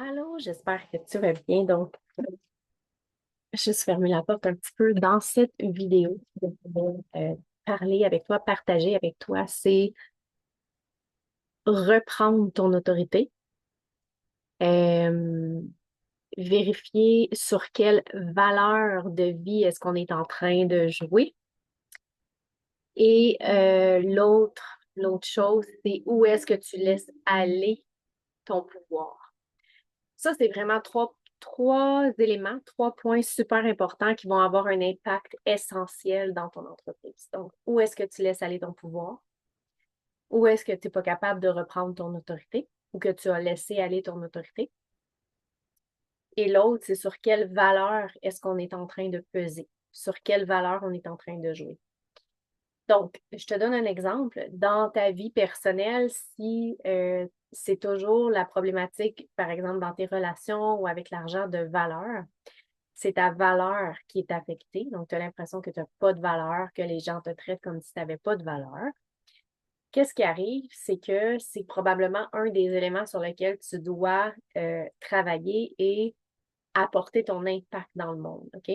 Allô, j'espère que tu vas bien. Donc, juste fermer la porte un petit peu. Dans cette vidéo, je vais parler avec toi, partager avec toi, c'est reprendre ton autorité, euh, vérifier sur quelle valeur de vie est-ce qu'on est en train de jouer. Et l'autre chose, c'est où est-ce que tu laisses aller ton pouvoir. Ça, c'est vraiment trois éléments, 3 points super importants qui vont avoir un impact essentiel dans ton entreprise. Donc, où est-ce que tu laisses aller ton pouvoir? Où est-ce que tu n'es pas capable de reprendre ton autorité ou que tu as laissé aller ton autorité? Et l'autre, c'est sur quelle valeur est-ce qu'on est en train de peser? Sur quelle valeur on est en train de jouer? Donc, je te donne un exemple. Dans ta vie personnelle, si c'est toujours la problématique, par exemple, dans tes relations ou avec l'argent de valeur, c'est ta valeur qui est affectée. Donc, tu as l'impression que tu n'as pas de valeur, que les gens te traitent comme si tu n'avais pas de valeur. Qu'est-ce qui arrive? C'est que c'est probablement un des éléments sur lesquels tu dois travailler et apporter ton impact dans le monde. OK?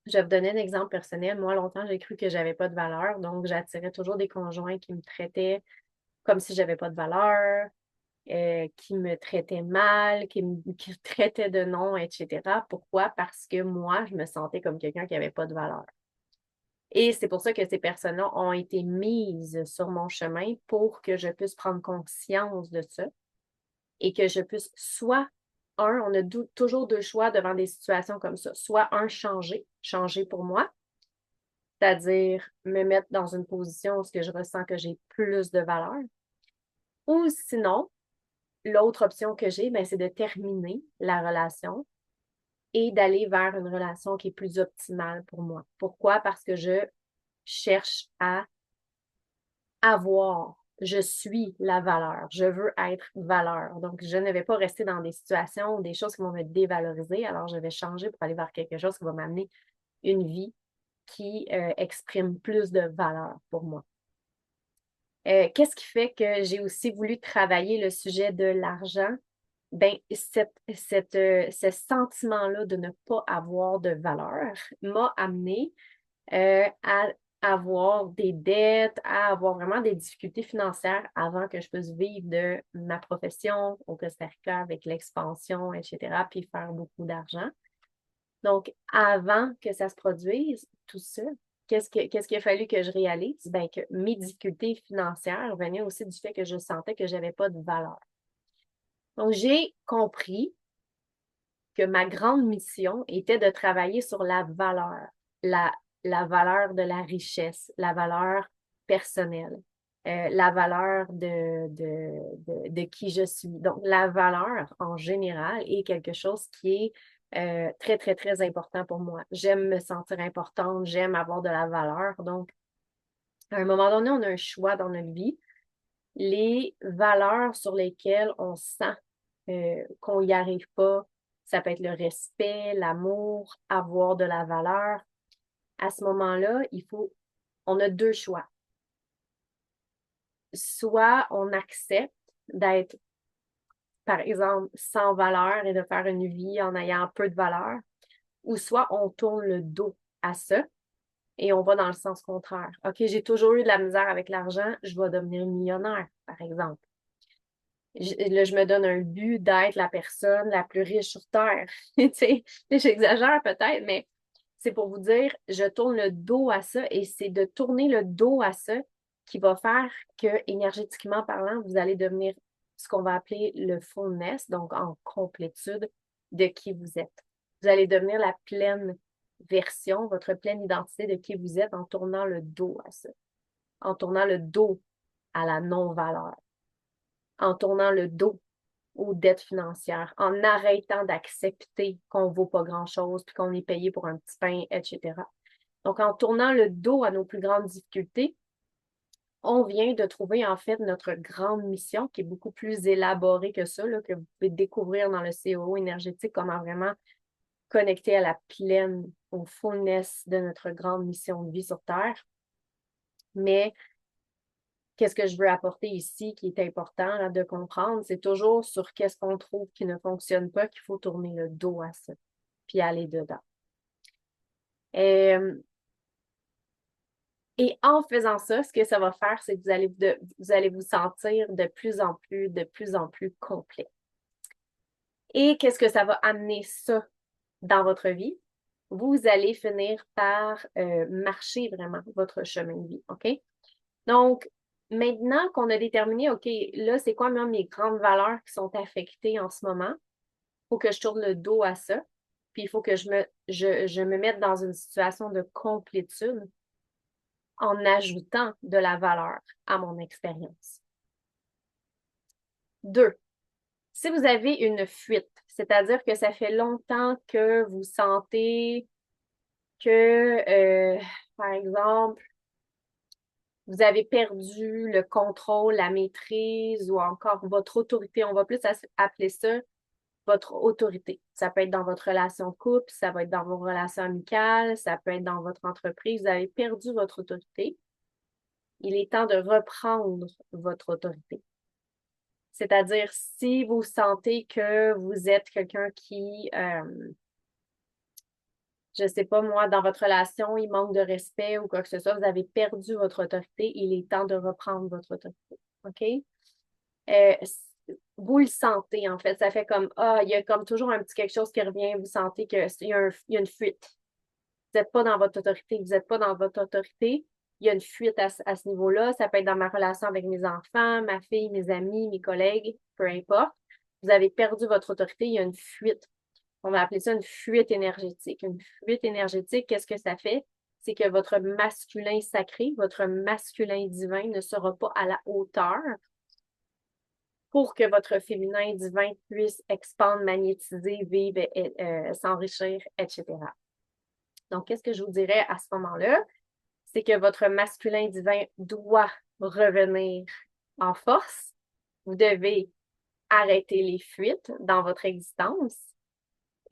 Je vais vous donner un exemple personnel. Moi, longtemps, j'ai cru que j'avais pas de valeur, donc j'attirais toujours des conjoints qui me traitaient comme si j'avais pas de valeur, qui me traitaient mal, qui me traitaient de nom, etc. Pourquoi? Parce que moi, je me sentais comme quelqu'un qui avait pas de valeur. Et c'est pour ça que ces personnes-là ont été mises sur mon chemin pour que je puisse prendre conscience de ça et que je puisse soit, on a toujours deux choix devant des situations comme ça, soit changer pour moi, c'est-à-dire me mettre dans une position où je ressens que j'ai plus de valeur. Ou sinon, l'autre option que j'ai, ben, c'est de terminer la relation et d'aller vers une relation qui est plus optimale pour moi. Pourquoi? Parce que je cherche à avoir, je suis la valeur, je veux être valeur. Donc, je ne vais pas rester dans des situations ou des choses qui vont me dévaloriser, alors je vais changer pour aller vers quelque chose qui va m'amener une vie qui exprime plus de valeur pour moi. Qu'est-ce qui fait que j'ai aussi voulu travailler le sujet de l'argent? Ben, ce sentiment-là de ne pas avoir de valeur m'a amené à avoir des dettes, à avoir vraiment des difficultés financières avant que je puisse vivre de ma profession au Costa Rica avec l'expansion, etc., puis faire beaucoup d'argent. Donc, avant que ça se produise, tout ça, qu'est-ce qu'il a fallu que je réalise? Ben, que mes difficultés financières venaient aussi du fait que je sentais que je n'avais pas de valeur. Donc, j'ai compris que ma grande mission était de travailler sur la, la valeur de la richesse, la valeur personnelle, la valeur de qui je suis. Donc, la valeur en général est quelque chose qui est très, très, très important pour moi. J'aime me sentir importante, j'aime avoir de la valeur. Donc, à un moment donné, on a un choix dans notre vie. Les valeurs sur lesquelles on sent qu'on n'y arrive pas, ça peut être le respect, l'amour, avoir de la valeur. À ce moment-là, on a deux choix. Soit on accepte d'être, par exemple, sans valeur et de faire une vie en ayant peu de valeur, ou soit on tourne le dos à ça et on va dans le sens contraire. OK, j'ai toujours eu de la misère avec l'argent, je vais devenir millionnaire, par exemple. Là, je me donne un but d'être la personne la plus riche sur Terre. Tu sais, j'exagère peut-être, mais c'est pour vous dire, je tourne le dos à ça et c'est de tourner le dos à ça qui va faire que, énergétiquement parlant, vous allez devenir ce qu'on va appeler le fullness, donc en complétude de qui vous êtes. Vous allez devenir la pleine version, votre pleine identité de qui vous êtes en tournant le dos à ça, en tournant le dos à la non-valeur, en tournant le dos aux dettes financières, en arrêtant d'accepter qu'on ne vaut pas grand-chose, puis qu'on est payé pour un petit pain, etc. Donc, en tournant le dos à nos plus grandes difficultés, on vient de trouver en fait notre grande mission qui est beaucoup plus élaborée que ça, là, que vous pouvez découvrir dans le COO énergétique, comment vraiment connecter à la pleine, au fullness de notre grande mission de vie sur Terre. Mais qu'est-ce que je veux apporter ici qui est important là, de comprendre, c'est toujours sur qu'est-ce qu'on trouve qui ne fonctionne pas qu'il faut tourner le dos à ça, puis aller dedans. Et en faisant ça, ce que ça va faire, c'est que vous allez vous sentir de plus en plus complet. Et qu'est-ce que ça va amener ça dans votre vie? Vous allez finir par marcher vraiment votre chemin de vie, OK? Donc, maintenant qu'on a déterminé, OK, là, c'est quoi même mes grandes valeurs qui sont affectées en ce moment? Il faut que je tourne le dos à ça. Puis il faut que je me mette dans une situation de complétude en ajoutant de la valeur à mon expérience. 2. Si vous avez une fuite, c'est-à-dire que ça fait longtemps que vous sentez que, par exemple, vous avez perdu le contrôle, la maîtrise ou encore votre autorité, on va plus appeler ça votre autorité. Ça peut être dans votre relation de couple, ça va être dans vos relations amicales, ça peut être dans votre entreprise. Vous avez perdu votre autorité. Il est temps de reprendre votre autorité. C'est-à-dire, si vous sentez que vous êtes quelqu'un qui, je sais pas moi, dans votre relation, il manque de respect ou quoi que ce soit, vous avez perdu votre autorité, il est temps de reprendre votre autorité. OK? Euh, vous le sentez, en fait. Ça fait comme, il y a comme toujours un petit quelque chose qui revient. Vous sentez qu'il y a une fuite. Vous n'êtes pas dans votre autorité. Vous n'êtes pas dans votre autorité. Il y a une fuite à ce niveau-là. Ça peut être dans ma relation avec mes enfants, ma fille, mes amis, mes collègues, peu importe. Vous avez perdu votre autorité. Il y a une fuite. On va appeler ça une fuite énergétique. Une fuite énergétique, qu'est-ce que ça fait? C'est que votre masculin sacré, votre masculin divin ne sera pas à la hauteur pour que votre féminin divin puisse expandre, magnétiser, vivre, s'enrichir, etc. Donc, qu'est-ce que je vous dirais à ce moment-là? C'est que votre masculin divin doit revenir en force. Vous devez arrêter les fuites dans votre existence.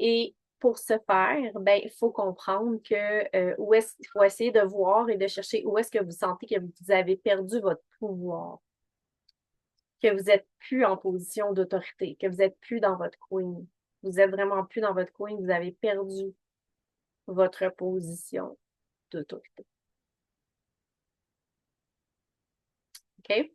Et pour ce faire, ben, il faut comprendre que il faut essayer de voir et de chercher où est-ce que vous sentez que vous avez perdu votre pouvoir, que vous n'êtes plus en position d'autorité, que vous n'êtes plus dans votre queen. Vous n'êtes vraiment plus dans votre queen, vous avez perdu votre position d'autorité. OK?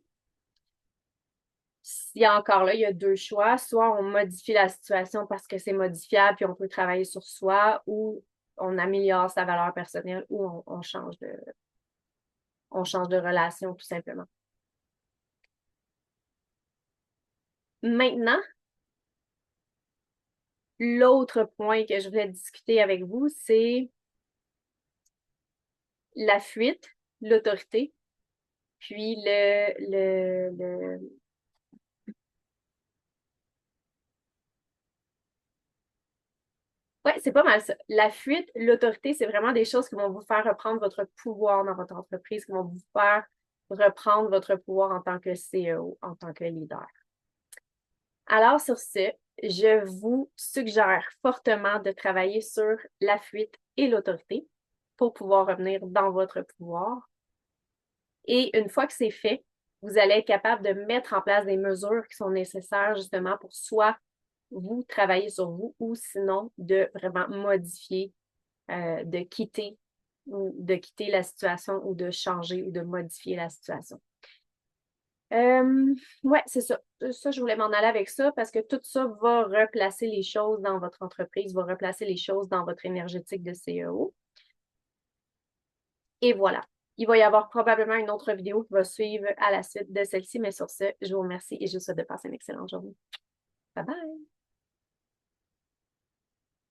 Il y a encore là, il y a deux choix. Soit on modifie la situation parce que c'est modifiable, puis on peut travailler sur soi, ou on améliore sa valeur personnelle, ou on change de relation, tout simplement. Maintenant, l'autre point que je voulais discuter avec vous, c'est la fuite, l'autorité, puis Ouais, c'est pas mal ça. La fuite, l'autorité, c'est vraiment des choses qui vont vous faire reprendre votre pouvoir dans votre entreprise, qui vont vous faire reprendre votre pouvoir en tant que CEO, en tant que leader. Alors, sur ce, je vous suggère fortement de travailler sur la fuite et l'autorité pour pouvoir revenir dans votre pouvoir. Et une fois que c'est fait, vous allez être capable de mettre en place des mesures qui sont nécessaires justement pour soit vous travailler sur vous ou sinon de vraiment modifier, de quitter la situation ou de changer ou de modifier la situation. Ouais, c'est ça. Ça, je voulais m'en aller avec ça parce que tout ça va replacer les choses dans votre entreprise, va replacer les choses dans votre énergétique de CEO. Et voilà. Il va y avoir probablement une autre vidéo qui va suivre à la suite de celle-ci, mais sur ce, je vous remercie et je vous souhaite de passer une excellente journée. Bye bye!